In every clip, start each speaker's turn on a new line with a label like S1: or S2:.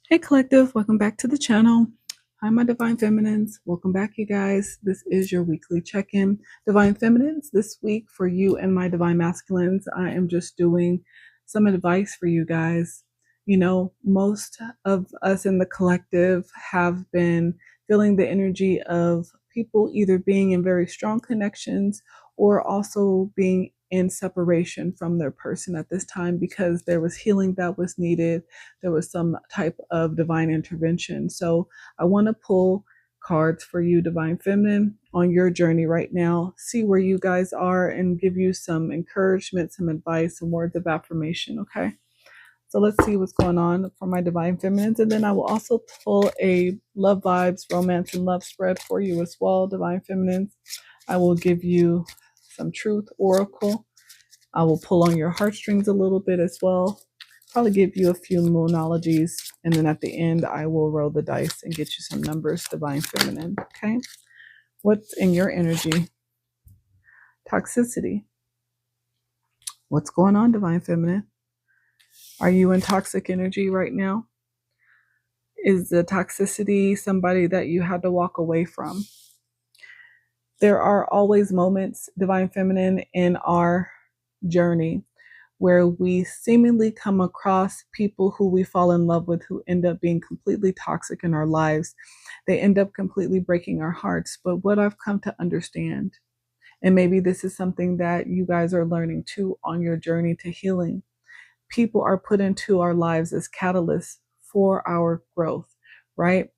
S1: Hey collective, welcome back to the channel. Hi my divine feminines. Welcome back you guys. This is your weekly check-in. Divine feminines, this week for you and my divine masculines, I am just doing some advice for you guys. You know, most of us in the collective have been feeling the energy of people either being in very strong connections or also being in separation from their person at this time because there was healing that was needed. There was some type of divine intervention. So I want to pull cards for you, Divine Feminine, on your journey right now. See where you guys are and give you some encouragement, some advice, some words of affirmation. Okay. So let's see what's going on for my Divine Feminines. And then I will also pull a love vibes, romance, and love spread for you as well, Divine Feminines. I will give you some truth oracle. I will pull on your heartstrings a little bit as well. Probably give you a few moonologies. And then at the end, I will roll the dice and get you some numbers, Divine Feminine. Okay. What's in your energy? Toxicity. What's going on, Divine Feminine? Are you in toxic energy right now? Is the toxicity somebody that you had to walk away from? There are always moments, Divine Feminine, in our journey where we seemingly come across people who we fall in love with who end up being completely toxic in our lives. They end up completely breaking our hearts. But what I've come to understand, and maybe this is something that you guys are learning too on your journey to healing, people are put into our lives as catalysts for our growth, right?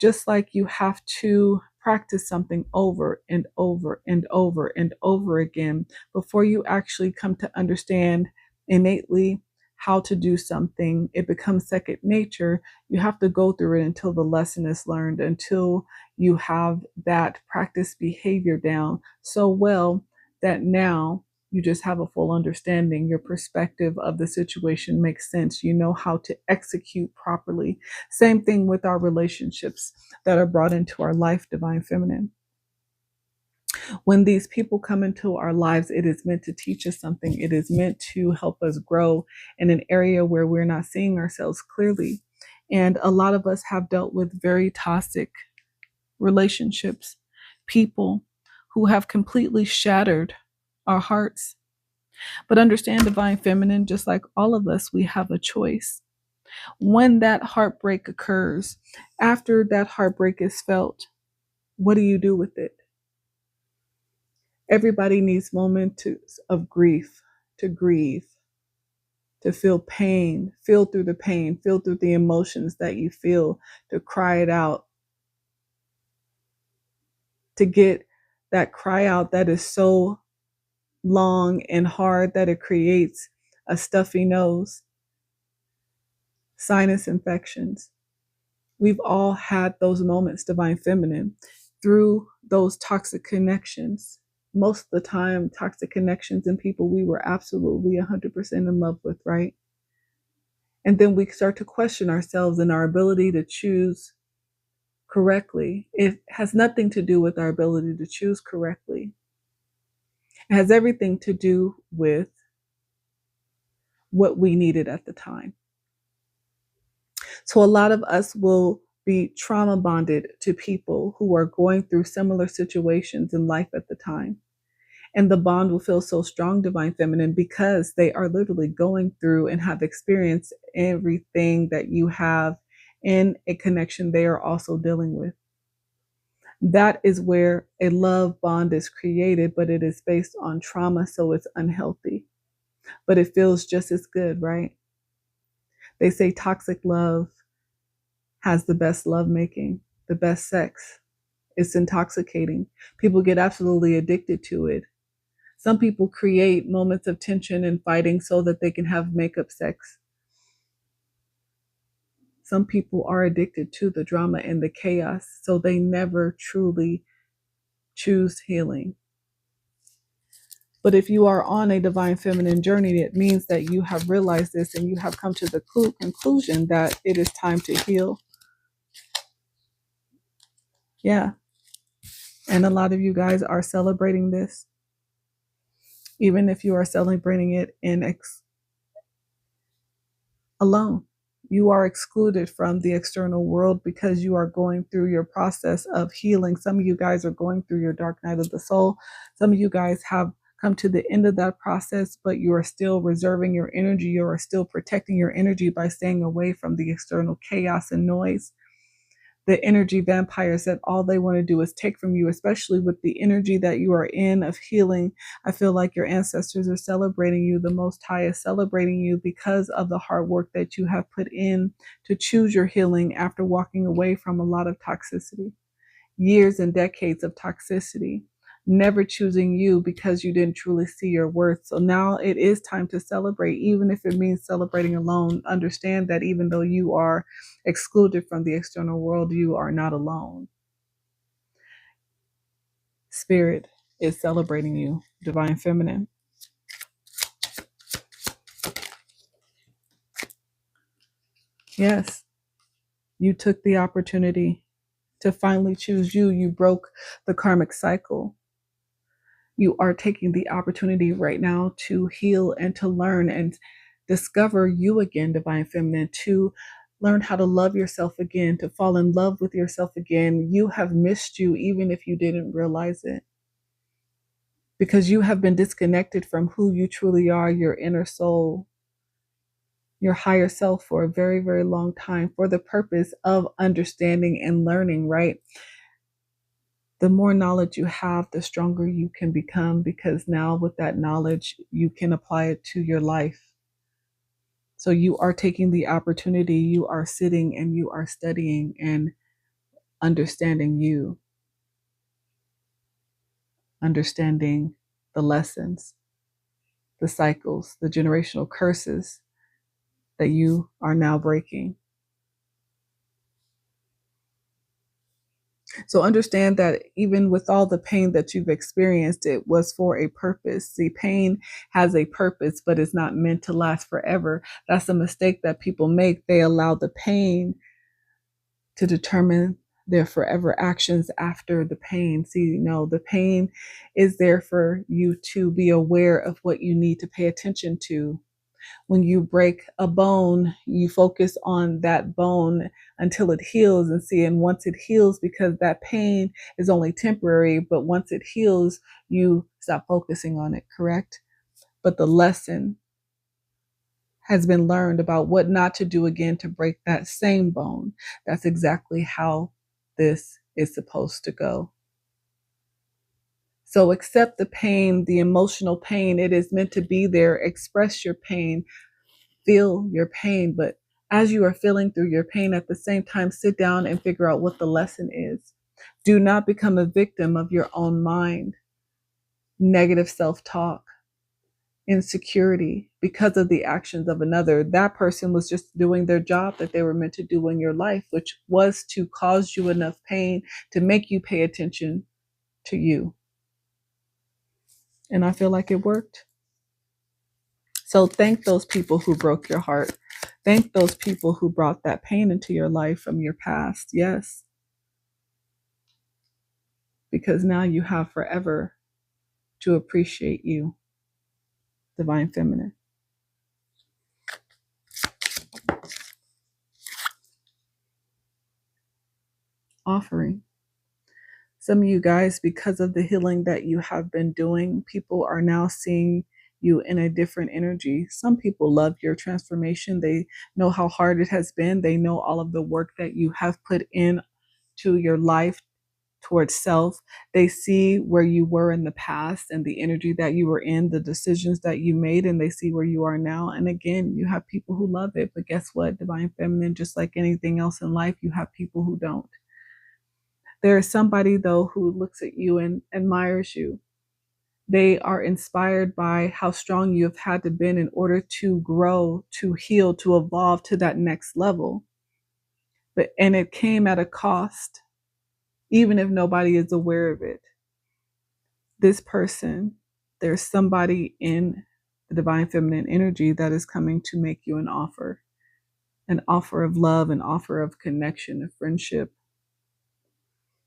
S1: Just like you have to practice something over and over and over and over again before you actually come to understand innately how to do something, it becomes second nature. You have to go through it until the lesson is learned, until you have that practice behavior down so well that now you just have a full understanding. Your perspective of the situation makes sense. You know how to execute properly. Same thing with our relationships that are brought into our life, Divine Feminine. When these people come into our lives, it is meant to teach us something. It is meant to help us grow in an area where we're not seeing ourselves clearly. And a lot of us have dealt with very toxic relationships, people who have completely shattered our hearts. But understand, Divine Feminine, just like all of us, we have a choice. When that heartbreak occurs, after that heartbreak is felt, what do you do with it? Everybody needs moments of grief, to grieve, to feel pain, feel through the pain, feel through the emotions that you feel, to cry it out, to get that cry out that is so long and hard that it creates a stuffy nose, sinus infections. We've all had those moments, Divine Feminine, through those toxic connections. Most of the time, toxic connections and people we were absolutely 100% in love with, right? And then we start to question ourselves and our ability to choose correctly. It has nothing to do with our ability to choose correctly. It has everything to do with what we needed at the time. So a lot of us will be trauma bonded to people who are going through similar situations in life at the time. And the bond will feel so strong, Divine Feminine, because they are literally going through and have experienced everything that you have in a connection they are also dealing with. That is where a love bond is created, but it is based on trauma, so it's unhealthy. But it feels just as good, right? They say toxic love has the best lovemaking, the best sex. It's intoxicating. People get absolutely addicted to it. Some people create moments of tension and fighting so that they can have makeup sex. Some people are addicted to the drama and the chaos, so they never truly choose healing. But if you are on a Divine Feminine journey, it means that you have realized this and you have come to the conclusion that it is time to heal. Yeah. And a lot of you guys are celebrating this. Even if you are celebrating it alone. You are excluded from the external world because you are going through your process of healing. Some of you guys are going through your dark night of the soul. Some of you guys have come to the end of that process, but you are still reserving your energy. You are still protecting your energy by staying away from the external chaos and noise. The energy vampires that all they want to do is take from you, especially with the energy that you are in of healing. I feel like your ancestors are celebrating you. The Most High is celebrating you because of the hard work that you have put in to choose your healing after walking away from a lot of toxicity, years and decades of toxicity, never choosing you because you didn't truly see your worth. So now it is time to celebrate, even if it means celebrating alone. Understand that even though you are excluded from the external world, you are not alone. Spirit is celebrating you, Divine Feminine. Yes, you took the opportunity to finally choose you. You broke the karmic cycle. You are taking the opportunity right now to heal and to learn and discover you again, Divine Feminine, to learn how to love yourself again, to fall in love with yourself again. You have missed you even if you didn't realize it, because you have been disconnected from who you truly are, your inner soul, your higher self, for a very, very long time, for the purpose of understanding and learning, right? The more knowledge you have, the stronger you can become, because now with that knowledge, you can apply it to your life. So you are taking the opportunity, you are sitting and you are studying and understanding you, understanding the lessons, the cycles, the generational curses that you are now breaking. So understand that even with all the pain that you've experienced, it was for a purpose. See, pain has a purpose, but it's not meant to last forever. That's a mistake that people make. They allow the pain to determine their forever actions after the pain. See, no, the pain is there for you to be aware of what you need to pay attention to. When you break a bone, you focus on that bone until it heals, and see, and once it heals, because that pain is only temporary, but once it heals, you stop focusing on it, correct? But the lesson has been learned about what not to do again to break that same bone. That's exactly how this is supposed to go. So accept the pain, the emotional pain. It is meant to be there. Express your pain, feel your pain, but as you are feeling through your pain, at the same time, sit down and figure out what the lesson is. Do not become a victim of your own mind, negative self-talk, insecurity because of the actions of another. That person was just doing their job that they were meant to do in your life, which was to cause you enough pain to make you pay attention to you. And I feel like it worked. So thank those people who broke your heart. Thank those people who brought that pain into your life from your past. Yes. Because now you have forever to appreciate you, Divine Feminine. Offering. Some of you guys, because of the healing that you have been doing, people are now seeing you in a different energy. Some people love your transformation. They know how hard it has been. They know all of the work that you have put in to your life towards self. They see where you were in the past and the energy that you were in, the decisions that you made, and they see where you are now. And again, you have people who love it. But guess what, Divine Feminine, just like anything else in life, you have people who don't. There is somebody, though, who looks at you and admires you. They are inspired by how strong you have had to be in order to grow, to heal, to evolve to that next level. And it came at a cost, even if nobody is aware of it. This person, there's somebody in the Divine Feminine energy that is coming to make you an offer of love, an offer of connection, of friendship.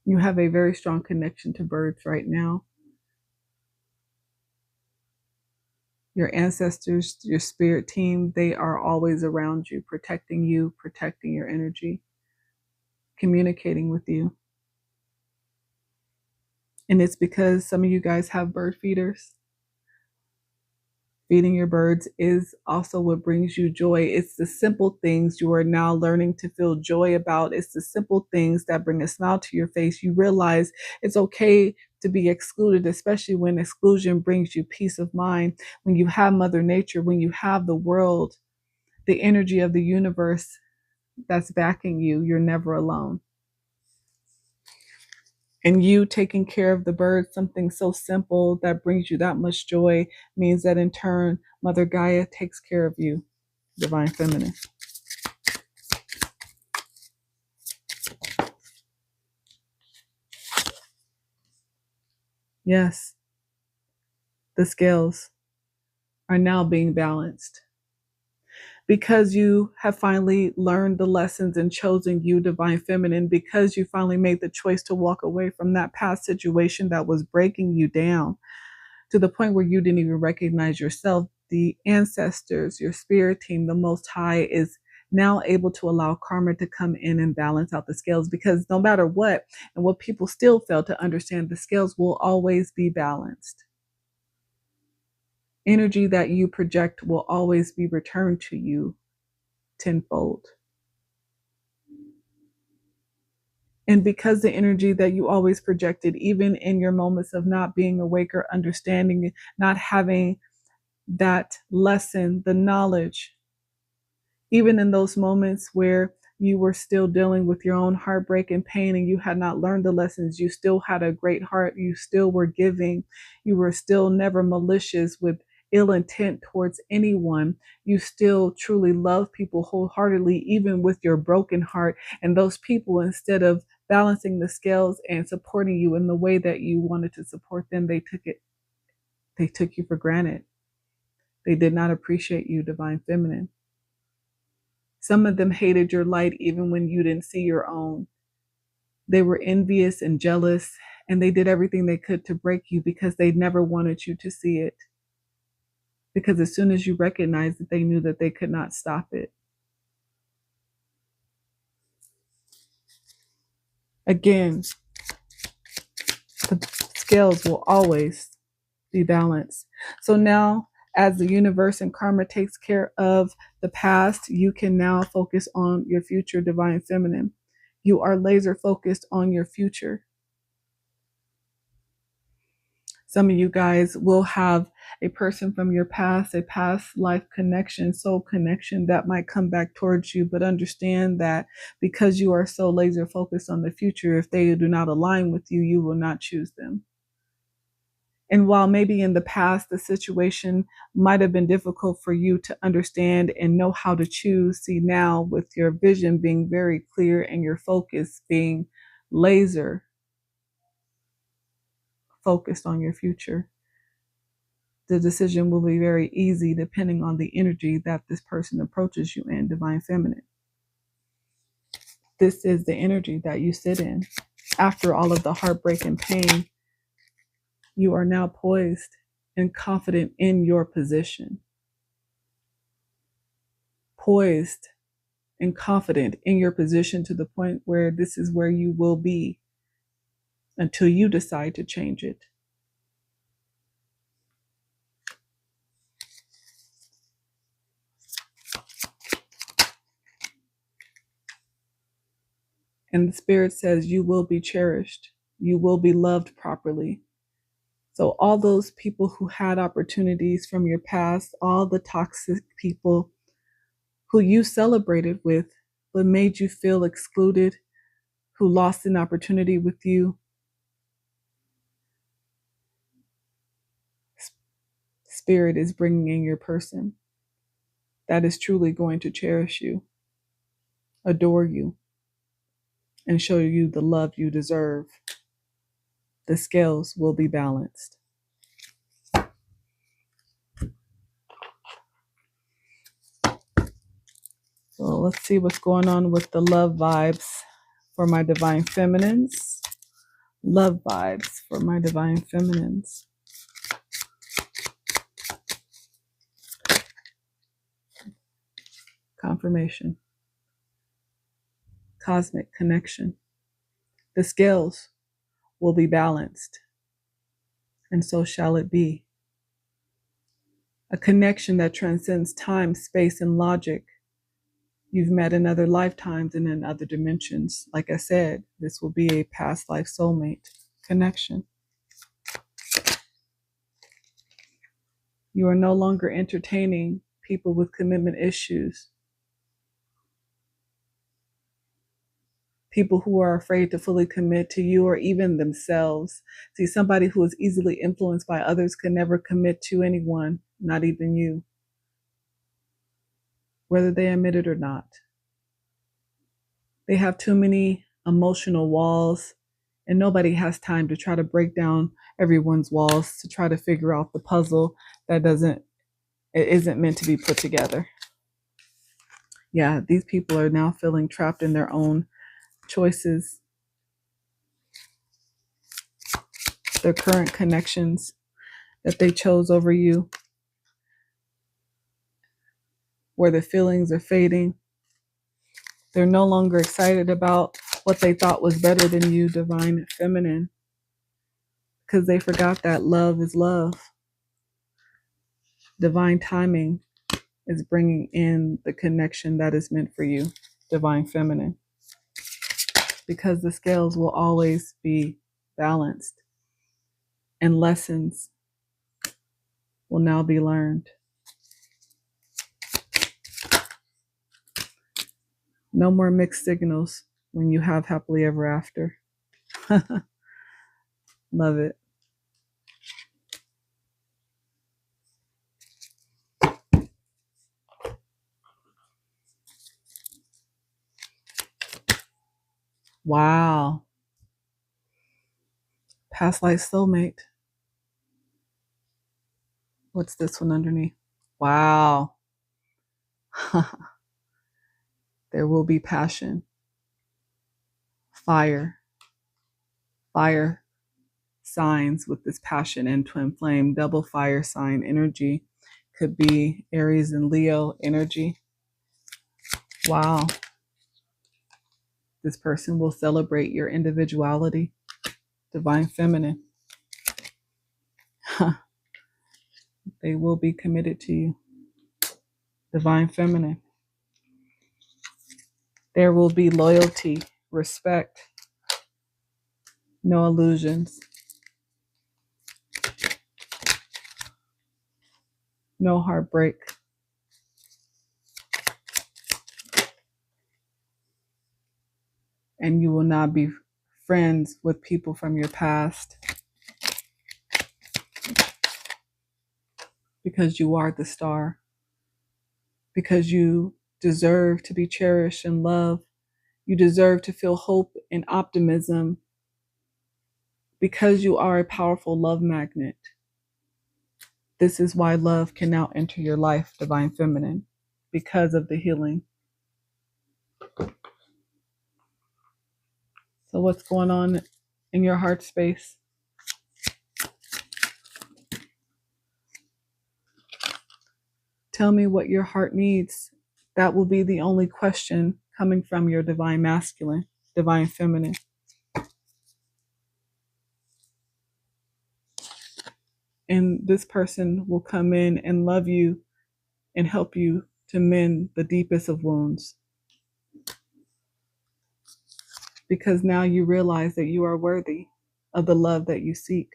S1: You have a very strong connection to birds right now. Your ancestors, your spirit team, they are always around you, protecting your energy, communicating with you. And it's because some of you guys have bird feeders. Feeding your birds is also what brings you joy. It's the simple things you are now learning to feel joy about. It's the simple things that bring a smile to your face. You realize it's okay to be excluded, especially when exclusion brings you peace of mind. When you have Mother Nature, when you have the world, the energy of the universe that's backing you, you're never alone. And you taking care of the birds, something so simple that brings you that much joy, means that in turn, Mother Gaia takes care of you, Divine Feminine. Yes, the scales are now being balanced. Because you have finally learned the lessons and chosen you, Divine Feminine, because you finally made the choice to walk away from that past situation that was breaking you down to the point where you didn't even recognize yourself, the ancestors, your spirit team, the Most High is now able to allow karma to come in and balance out the scales, because no matter what, and what people still fail to understand, the scales will always be balanced. Energy that you project will always be returned to you tenfold. And because the energy that you always projected, even in your moments of not being awake or understanding, not having that lesson, the knowledge, even in those moments where you were still dealing with your own heartbreak and pain and you had not learned the lessons, you still had a great heart, you still were giving, you were still never malicious with ill intent towards anyone, you still truly love people wholeheartedly, even with your broken heart. And those people, instead of balancing the scales and supporting you in the way that you wanted to support them, they took you for granted. They did not appreciate you, Divine Feminine. Some of them hated your light even when you didn't see your own. They were envious and jealous, and they did everything they could to break you because they never wanted you to see it. Because as soon as you recognized it, they knew that they could not stop it. Again, the scales will always be balanced. So now, as the universe and karma takes care of the past, you can now focus on your future, Divine Feminine. You are laser focused on your future. Some of you guys will have a person from your past, a past life connection, soul connection that might come back towards you, but understand that because you are so laser focused on the future, if they do not align with you, you will not choose them. And while maybe in the past the situation might have been difficult for you to understand and know how to choose, see now with your vision being very clear and your focus being laser focused on your future, the decision will be very easy depending on the energy that this person approaches you in, Divine Feminine. This is the energy that you sit in. After all of the heartbreak and pain, you are now poised and confident in your position. Poised and confident in your position to the point where this is where you will be until you decide to change it. And the Spirit says you will be cherished. You will be loved properly. So all those people who had opportunities from your past, all the toxic people who you celebrated with, but made you feel excluded, who lost an opportunity with you, Spirit is bringing in your person that is truly going to cherish you, adore you, and show you the love you deserve. The scales will be balanced. So let's see what's going on with the love vibes for my Divine Feminines. Love vibes for my Divine Feminines. confirmation, cosmic connection. The scales will be balanced, and so shall it be. A connection that transcends time, space, and logic. You've met in other lifetimes and in other dimensions. Like I said, this will be a past life soulmate connection. You are no longer entertaining people with commitment issues, people who are afraid to fully commit to you or even themselves. See, somebody who is easily influenced by others can never commit to anyone, not even you, whether they admit it or not. They have too many emotional walls, and nobody has time to try to break down everyone's walls to try to figure out the puzzle that isn't meant to be put together. Yeah, these people are now feeling trapped in their own choices, their current connections that they chose over you, where the feelings are fading. They're no longer excited about what they thought was better than you, divine feminine, because they forgot that love is love. Divine timing is bringing in the connection that is meant for you, divine feminine, because the scales will always be balanced and lessons will now be learned. No more mixed signals when you have happily ever after. Love it. Wow. Past life soulmate. What's this one underneath? Wow. There will be passion. Fire. Fire signs with this passion and twin flame. Double fire sign energy. Could be Aries and Leo energy. Wow. This person will celebrate your individuality. Divine feminine. They will be committed to you. Divine feminine. There will be loyalty, respect, no illusions, no heartbreak. And you will not be friends with people from your past, because you are the star, because you deserve to be cherished and loved. You deserve to feel hope and optimism, because you are a powerful love magnet. This is why love can now enter your life, divine feminine, because of the healing. So what's going on in your heart space? Tell me what your heart needs. That will be the only question coming from your divine masculine, divine feminine. And this person will come in and love you and help you to mend the deepest of wounds. Because now you realize that you are worthy of the love that you seek.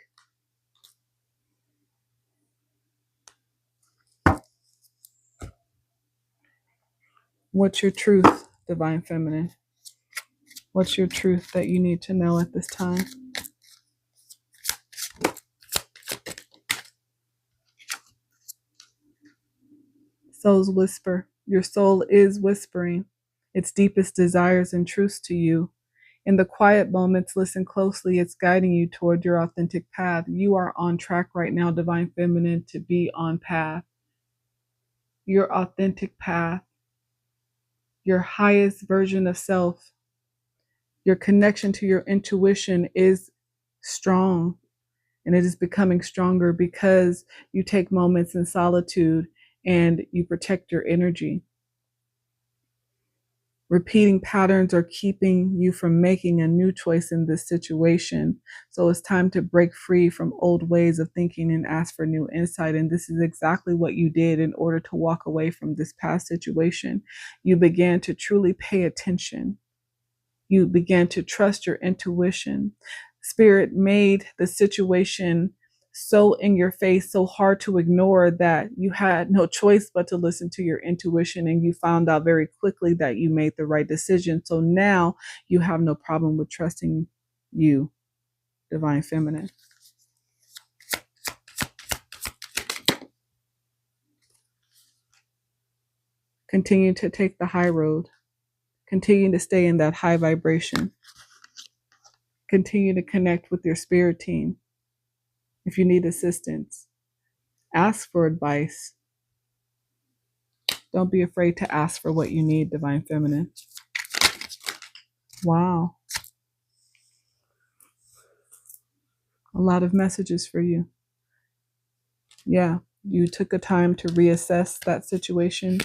S1: What's your truth, divine feminine? What's your truth that you need to know at this time? Soul's whisper. Your soul is whispering its deepest desires and truths to you. In the quiet moments, listen closely. It's guiding you toward your authentic path. You are on track right now, divine feminine, to be on path. Your authentic path, your highest version of self, your connection to your intuition is strong, and it is becoming stronger because you take moments in solitude and you protect your energy. Repeating patterns are keeping you from making a new choice in this situation. So it's time to break free from old ways of thinking and ask for new insight. And this is exactly what you did in order to walk away from this past situation. You began to truly pay attention. You began to trust your intuition. Spirit made the situation so in your face, so hard to ignore, that you had no choice but to listen to your intuition. And you found out very quickly that you made the right decision. So now you have no problem with trusting you, Divine Feminine. Continue to take the high road. Continue to stay in that high vibration. Continue to connect with your spirit team. If you need assistance, ask for advice. Don't be afraid to ask for what you need, Divine Feminine. Wow. A lot of messages for you. Yeah, you took a time to reassess that situation.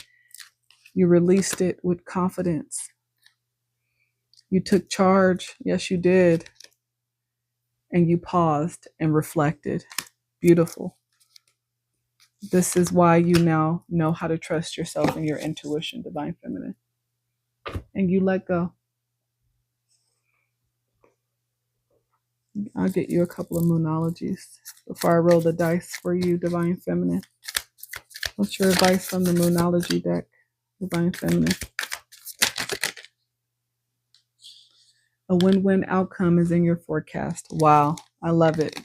S1: You released it with confidence. You took charge. Yes, you did. And you paused and reflected. Beautiful. This is why you now know how to trust yourself and your intuition, Divine Feminine. And you let go. I'll get you a couple of Moonologies before I roll the dice for you, Divine Feminine. What's your advice from the Moonology deck, Divine Feminine? A win-win outcome is in your forecast. Wow, I love it.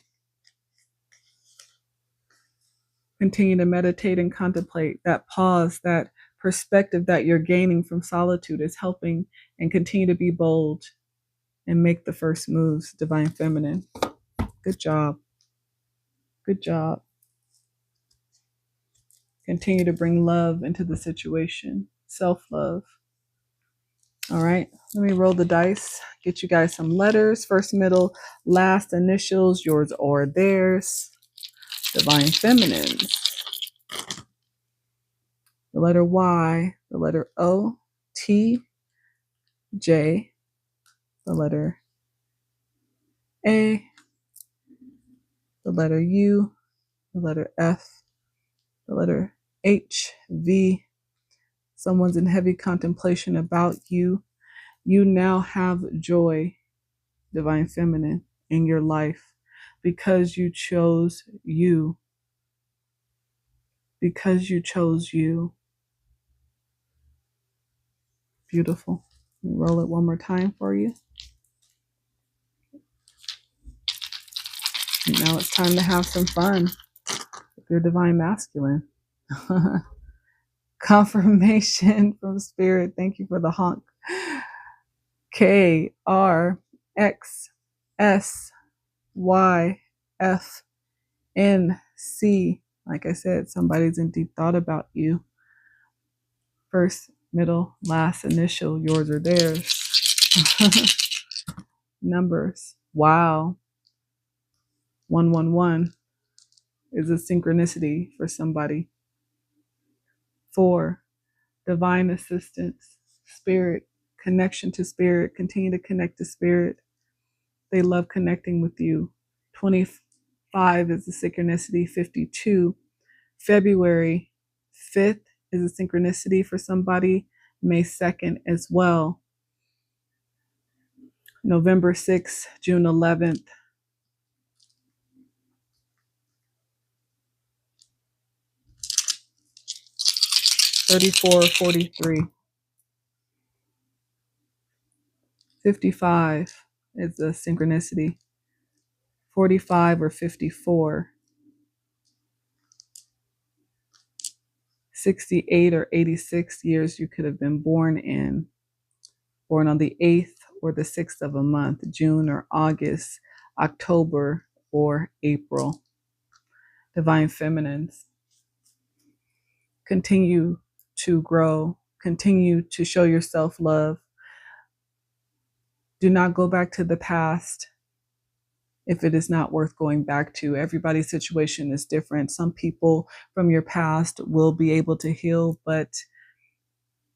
S1: Continue to meditate and contemplate. That pause, that perspective that you're gaining from solitude is helping, and continue to be bold and make the first moves, Divine Feminine. Good job. Good job. Continue to bring love into the situation. Self-love. All right, let me roll the dice, get you guys some letters. First, middle, last initials, yours or theirs. Divine Feminines. The letter Y, the letter O, T, J, the letter A, the letter U, the letter F, the letter H, V. Someone's in heavy contemplation about you. You now have joy, Divine Feminine, in your life because you chose you. Because you chose you. Beautiful. Let me roll it one more time for you. And now it's time to have some fun with your Divine Masculine. Confirmation from Spirit. Thank you for the honk. K R X S Y F N C. Like I said, somebody's in deep thought about you. First, middle, last initial, yours or theirs. Numbers. Wow. 111 is a synchronicity for somebody. 4, divine assistance, spirit, connection to spirit. Continue to connect to spirit. They love connecting with you. 25 is a synchronicity. 52, February 5th is a synchronicity for somebody. May 2nd as well. November 6th, June 11th. 34, 43. 55 is a synchronicity. 45 or 54. 68 or 86 years you could have been born in. Born on the 8th or the 6th of a month, June or August, October or April. Divine Feminines. Continue to grow. Continue to show yourself love. Do not go back to the past if it is not worth going back to. Everybody's situation is different. Some people from your past will be able to heal, but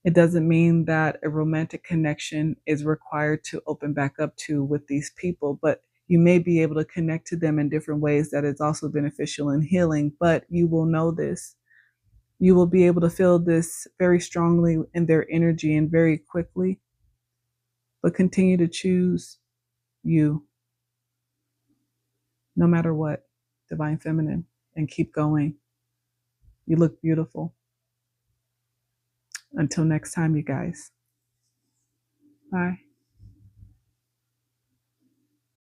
S1: It doesn't mean that a romantic connection is required to open back up to with these people, but you may be able to connect to them in different ways that is also beneficial and healing. But you will know this. You will be able to feel this very strongly in their energy and very quickly. But continue to choose you, no matter what, Divine Feminine, and keep going. You look beautiful. Until next time, you guys. Bye.